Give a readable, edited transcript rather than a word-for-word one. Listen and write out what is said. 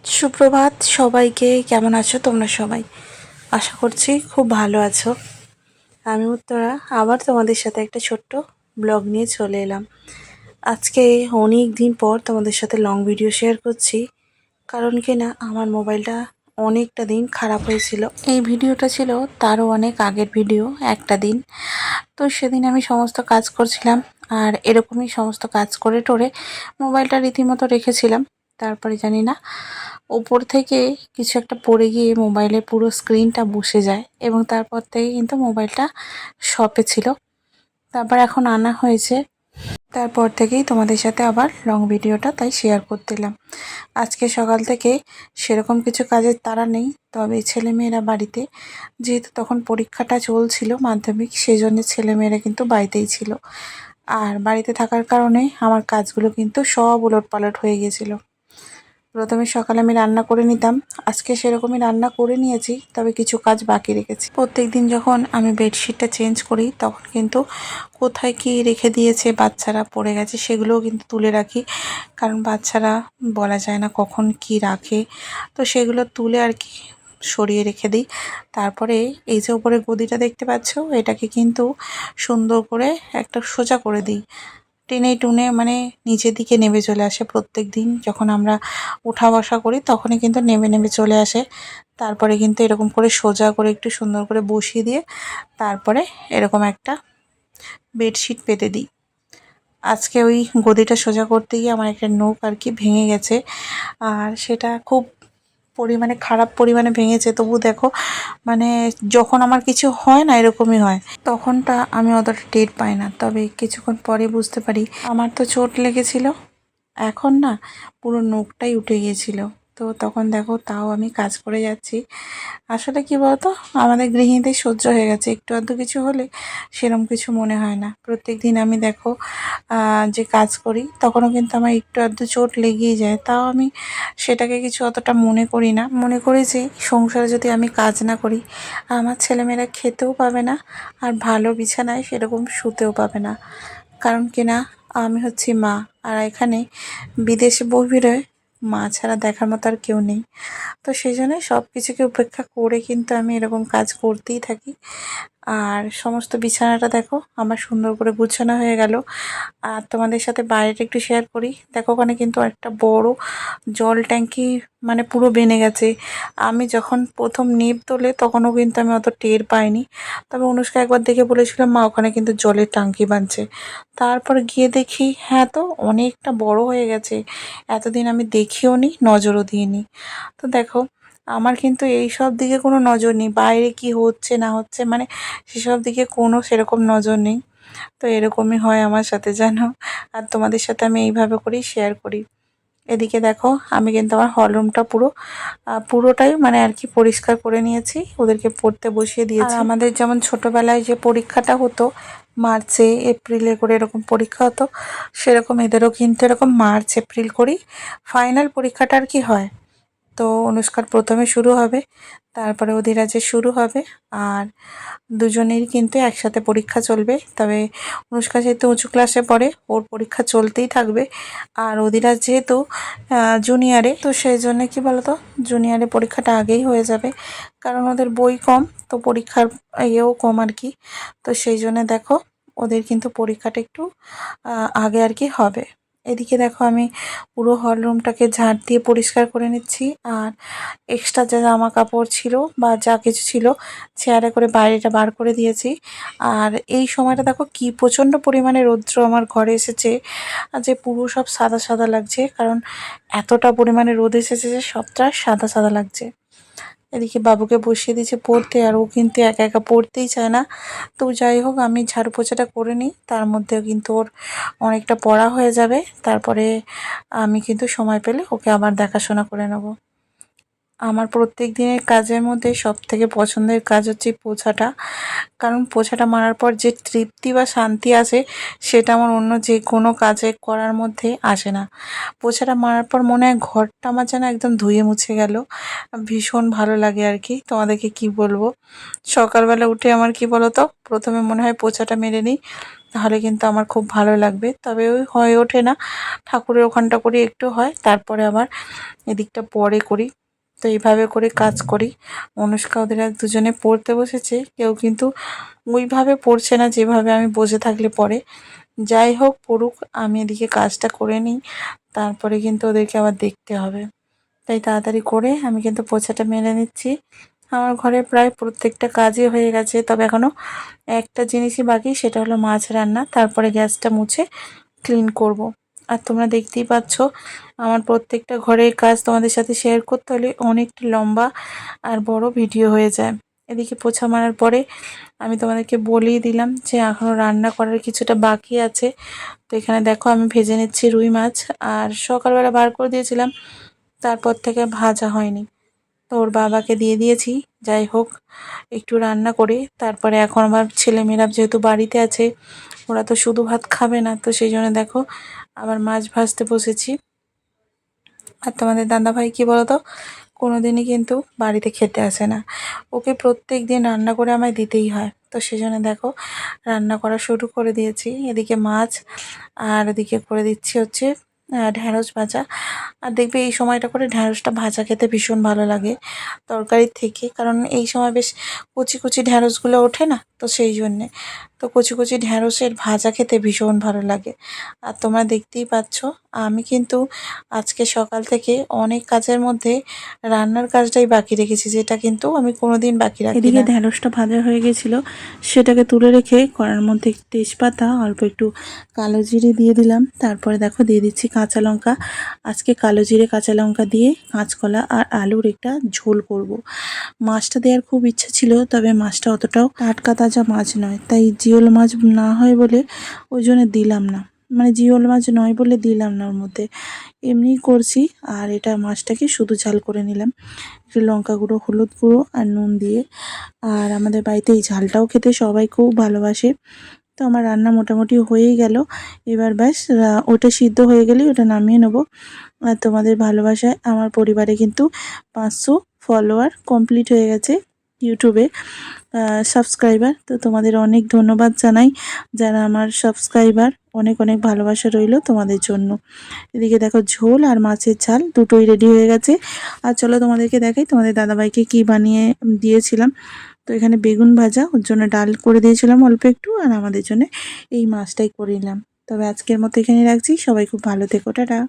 সুপ্রভাত সবাইকে। কেমন আছো তোমরা সবাই? আশা করছি খুব ভালো আছো। আমি উত্তরা আবার তোমাদের সাথে একটা ছোট্ট ব্লগ নিয়ে চলে এলাম। আজকে অনেক দিন পর তোমাদের সাথে লং ভিডিও শেয়ার করছি, কারণ কি না আমার মোবাইলটা অনেকটা দিন খারাপ হয়েছিল। এই ভিডিওটা ছিল তারও অনেক আগের ভিডিও, একটা দিন। তো সেদিন আমি সমস্ত কাজ করছিলাম, আর এরকমই সমস্ত কাজ করে টোরে মোবাইলটা রীতিমতো রেখেছিলাম। তারপরে জানি না ওপর থেকে কিছু একটা পড়ে গিয়ে মোবাইলের পুরো স্ক্রিনটা বসে যায়, এবং তারপর থেকে কিন্তু মোবাইলটা শপে ছিল। তারপর এখন আনা হয়েছে, তারপর থেকেই তোমাদের সাথে আবার লং ভিডিওটা তাই শেয়ার করতেলাম। আজকে সকাল থেকে সেরকম কিছু কাজের তাড়া নেই, তবে ছেলেমেয়েরা বাড়িতে, যেহেতু তখন পরীক্ষাটা চলছিল মাধ্যমিক, সেই জন্য ছেলেমেয়েরা কিন্তু বাড়িতেই ছিল। আর বাড়িতে থাকার কারণে আমার কাজগুলো কিন্তু সব উলটপালট হয়ে গেছিলো। প্রথমে সকালে আমি রান্না করে নিতাম, আজকে সেরকমই রান্না করে নিয়েছি, তবে কিছু কাজ বাকি রেখেছি। প্রত্যেক দিন যখন আমি বেডশিটটা চেঞ্জ করি তখন কিন্তু কোথায় কি রেখে দিয়েছে বাচ্চারা পড়ে গেছে সেগুলোও কিন্তু তুলে রাখি, কারণ বাচ্চারা বলা যায় না কখন কি রাখে। তো সেগুলো তুলে আর কি সরিয়ে রেখে দিই। তারপরে এই যে উপরে গদিটা দেখতে পাচ্ছ, এটাকে কিন্তু সুন্দর করে একটা সোজা করে দিই। টেনে টুনে মানে নিচের দিকে নেমে চলে আসে। প্রত্যেক দিন যখন আমরা উঠা বসা করি তখনই কিন্তু নেমে নেমে চলে আসে। তারপরে কিন্তু এরকম করে সোজা করে একটু সুন্দর করে বসিয়ে দিয়ে তারপরে এরকম একটা বেডশিট পেতে দিই। আজকে ওই গদিটা সোজা করতে গিয়ে আমার একটা নখ আর কি ভেঙে গেছে, আর সেটা খুব পরিমাণে খারাপ পরিমাণে ভেঙেছে। তবু দেখো, মানে যখন আমার কিছু হয় না এরকমই হয়, তখনটা আমি অতটা টের পাই না, তবে কিছুক্ষণ পরে বুঝতে পারি আমার তো চোট লেগেছিল। এখন না পুরো নখটাই উঠে গিয়েছিল। তো তখন দেখো তাও আমি কাজ করে যাচ্ছি। আসলে কি বলতো, আমাদের গৃহিণীদের সহ্য হয়ে গেছে, একটু আধটু কিছু হলে সেরম কিছু মনে হয় না। প্রত্যেক দিন আমি দেখো যে কাজ করি তখনও কিন্তু আমার একটু আধটু চোট লেগেই যায়, তাও আমি সেটাকে কিছু অতটা মনে করি না। মনে করি যে সংসারে যদি আমি কাজ না করি আমার ছেলেমেয়েরা খেতেও পাবে না, আর ভালো বিছানায় সেরকম শুতেও পাবে না। কারণ কি না আমি হচ্ছি মা, আর এখানে বিদেশে বহিরে মা ছাড়া দেখার মতো আর কেউ নেই। তো সেই জন্য সব কিছুকে উপেক্ষা করে কিন্তু আমি এরকম কাজ করতেই থাকি। আর সমস্ত বিছানাটা দেখো আমার সুন্দর করে গুছানো হয়ে গেল। আর তোমাদের সাথে বাইরেটা একটু শেয়ার করি। দেখো ওখানে কিন্তু একটা বড় জল ট্যাঙ্কি মানে পুরো বেনে গেছে। আমি যখন প্রথম নিপ তোলে তখনও কিন্তু আমি অত টের পাইনি, তবে অনুষ্কা একবার দেখে বলেছিলাম মা ওখানে কিন্তু জলের ট্যাঙ্কি বানছে। তারপর গিয়ে দেখি হ্যাঁ, তো অনেকটা বড় হয়ে গেছে। এতদিন আমি দেখিও নি, নজরও দিইনি। তো দেখো আমার কিন্তু এই সব দিকে কোনো নজর নেই, বাইরে কি হচ্ছে না হচ্ছে মানে সেসব দিকে কোনো সেরকম নজর নেই। তো এরকমই হয় আমার সাথে জানো, আর তোমাদের সাথে আমি এইভাবে করেই শেয়ার করি। এদিকে দেখো আমি কিন্তু আমার হল রুমটা পুরোটাই মানে আর কি পরিষ্কার করে নিয়েছি, ওদেরকে পড়তে বসিয়ে দিয়েছি। আর আমাদের যেমন ছোটোবেলায় যে পরীক্ষাটা হতো মার্চে এপ্রিলে করে এরকম পরীক্ষা হতো, সেরকম এদেরও কিন্তু এরকম মার্চ এপ্রিল করেই ফাইনাল পরীক্ষাটা আর কি হয়। তো অনুষ্কার প্রথমে শুরু হবে, তারপরে অধিরাজের শুরু হবে, আর দুজনেরই কিন্তু একসাথে পরীক্ষা চলবে। তবে অনুষ্কা যেহেতু উঁচু ক্লাসে পড়ে ওর পরীক্ষা চলতেই থাকবে, আর অধিরাজ যেহেতু জুনিয়রে, তো সেই জন্য কি বলতো জুনিয়রে পরীক্ষাটা আগেই হয়ে যাবে, কারণ ওদের বই কম, তো পরীক্ষার ইয়েও কম আর কি। তো সেই জন্য দেখো ওদের কিন্তু পরীক্ষাটা একটু আগে আর কি হবে। এদিকে দেখো আমি পুরো হল রুমটাকে ঝাড় দিয়ে পরিষ্কার করে নিচ্ছি, আর এক্সট্রা যা জামা কাপড় ছিল বা যা কিছু ছিল চেয়ারে করে বাইরেটা বার করে দিয়েছি। আর এই সময়টা দেখো কি প্রচণ্ড পরিমাণে রৌদ্র আমার ঘরে এসেছে, আর যে পুরো সব সাদা সাদা লাগছে, কারণ এতটা পরিমাণে রোদ এসেছে যে সবটা সাদা সাদা লাগছে। এদিকে বাবুকে বসিয়ে দিয়েছে পড়তে, আর ও কিন্তু একা একা পড়তেই চায় না। তো যাই হোক আমি ঝাড়ু পোছাটা করে নিই, তার মধ্যেও কিন্তু ওর অনেকটা পড়া হয়ে যাবে। তারপরে আমি কিন্তু সময় পেলে ওকে আবার দেখাশোনা করে নেব। আমার প্রত্যেক দিনের কাজের মধ্যে সবথেকে পছন্দের কাজ হচ্ছে পোছাটা, কারণ পোছাটা মারার পর যে তৃপ্তি বা শান্তি আসে সেটা আমার অন্য যে কোনো কাজে করার মধ্যে আসে না। পোছাটা মারার পর মনে হয় ঘরটা আমার যেন একদম ধুয়ে মুছে গেল, ভীষণ ভালো লাগে আর কি। তোমাদেরকে কি বলবো, সকালবেলা উঠে আমার কি বলো তো প্রথমে মনে হয় পোছাটা মেরে নিই, তাহলে কিন্তু আমার খুব ভালো লাগবে। তবে ওই হয়ে ওঠে না, ঠাকুরের ওখানটা করি একটু হয়, তারপরে আবার এদিকটা পরে করি। তো এইভাবে করে কাজ করি। অনুষ্কা ওদের এক দুজনে পড়তে বসেছে, কেউ কিন্তু ওইভাবে পড়ছে না যেভাবে আমি বসে থাকলে পড়ে। যাই হোক পড়ুক, আমি এদিকে কাজটা করে নিই, তারপরে কিন্তু ওদেরকে আবার দেখতে হবে। তাই তাড়াতাড়ি করে আমি কিন্তু পোছাটা মেরে নিচ্ছি। আমার ঘরে প্রায় প্রত্যেকটা কাজই হয়ে গেছে, তবে এখনও একটা জিনিসই বাকি, সেটা হলো মাছ রান্না। তারপরে গ্যাসটা মুছে ক্লিন করব। আর তোমরা দেখতেই পাচ্ছ আমার প্রত্যেকটা ঘরের কাজ তোমাদের সাথে শেয়ার করতে হলে অনেকটা লম্বা আর বড় ভিডিও হয়ে যায়। এদিকে পোছা মারার পরে আমি তোমাদেরকে বলেই দিলাম যে এখনও রান্না করার কিছুটা বাকি আছে। তো এখানে দেখো আমি ভেজে নিচ্ছি রুই মাছ, আর সকালবেলা বার করে দিয়েছিলাম, তারপর থেকে ভাজা হয়নি। তো ওর বাবাকে দিয়ে দিয়েছি। যাই হোক একটু রান্না করে তারপরে এখন আমার ছেলেমেয়েরা যেহেতু বাড়িতে আছে, ওরা তো শুধু ভাত খাবে না, তো সেই জন্য দেখো আবার মাছ ভাজতে বসেছি। আর তোমাদের দাদাভাই কি বলতো, কোনোদিনই কিন্তু বাড়িতে খেতে আসে না, ওকে প্রত্যেক দিন রান্না করে আমায় দিতেই হয়। তো সেই জন্য দেখো রান্না করা শুরু করে দিয়েছি। এদিকে মাছ আর এদিকে করে দিচ্ছি হচ্ছে ঢ্যাঁড়স ভাজা। আর দেখবে এই সময়টা করে ঢ্যাঁড়সটা ভাজা খেতে ভীষণ ভালো লাগে তরকারির থেকে, কারণ এই সময় বেশ কচি কচি ঢ্যাঁড়সগুলো ওঠে না, তো সেই জন্যে। তো কচি কচি ঢ্যাঁড়সের ভাজা খেতে ভীষণ ভালো লাগে। আর তোমরা দেখতেই পাচ্ছ আমি কিন্তু আজকে সকাল থেকে অনেক কাজের মধ্যে রান্নার কাজটাই বাকি রেখেছি, যেটা কিন্তু আমি কোনোদিন বাকি রাখি না। এদিকে ঢ্যাঁড়সটা ভাজা হয়ে গেছিলো, সেটাকে তুলে রেখে কড়ার মধ্যে তেজপাতা অল্প একটু কালো জিরে দিয়ে দিলাম। তারপরে দেখো দিয়ে দিচ্ছি কাঁচা লঙ্কা। আজকে কালো জিরে কাঁচা লঙ্কা দিয়ে কাঁচকলা আর আলুর একটা ঝোল করব। মাছটা দেওয়ার খুব ইচ্ছা ছিল, তবে মাছটা অতটাও টাটকা তাজা মাছ নয়, তাই জিওল মাছ না হয় বলে ওই জন্য দিলাম না, মানে জিওল মাছ নয় বলে দিলাম না ওর মধ্যে, এমনিই করছি। আর এটা মাছটাকে শুধু ঝাল করে নিলাম, একটু লঙ্কা গুঁড়ো, হলুদ গুঁড়ো আর নুন দিয়ে। আর আমাদের বাড়িতে এই ঝালটাও খেতে সবাই খুব ভালোবাসে। তো আমার রান্না মোটামুটি হয়েই গেল। এবার ব্যাস ওটা সিদ্ধ হয়ে গেলেই ওটা নামিয়ে নেব। আর তোমাদের ভালোবাসায় আমার পরিবারে কিন্তু 500 ফলোয়ার কমপ্লিট হয়ে গেছে ইউটিউবে, সাবস্ক্রাইবার। তো তোমাদের অনেক ধন্যবাদ জানাই যারা আমার সাবস্ক্রাইবার, অনেক অনেক ভালোবাসা রইল তোমাদের জন্য। এদিকে দেখো ঝোল আর মাছের ঝাল দুটোই রেডি হয়ে গেছে। আর চলো তোমাদেরকে দেখাই তোমাদের দাদাভাইকে কি বানিয়ে দিয়েছিলাম। তো এখানে বেগুন ভাজা, ওর জন্য ডাল করে দিয়েছিলাম অল্প একটু, আর আমাদের জন্য এই মাছটাই করে নিলাম। তবে আজকের মতো এখানে রাখছি, সবাই খুব ভালো থেকো, টাটা।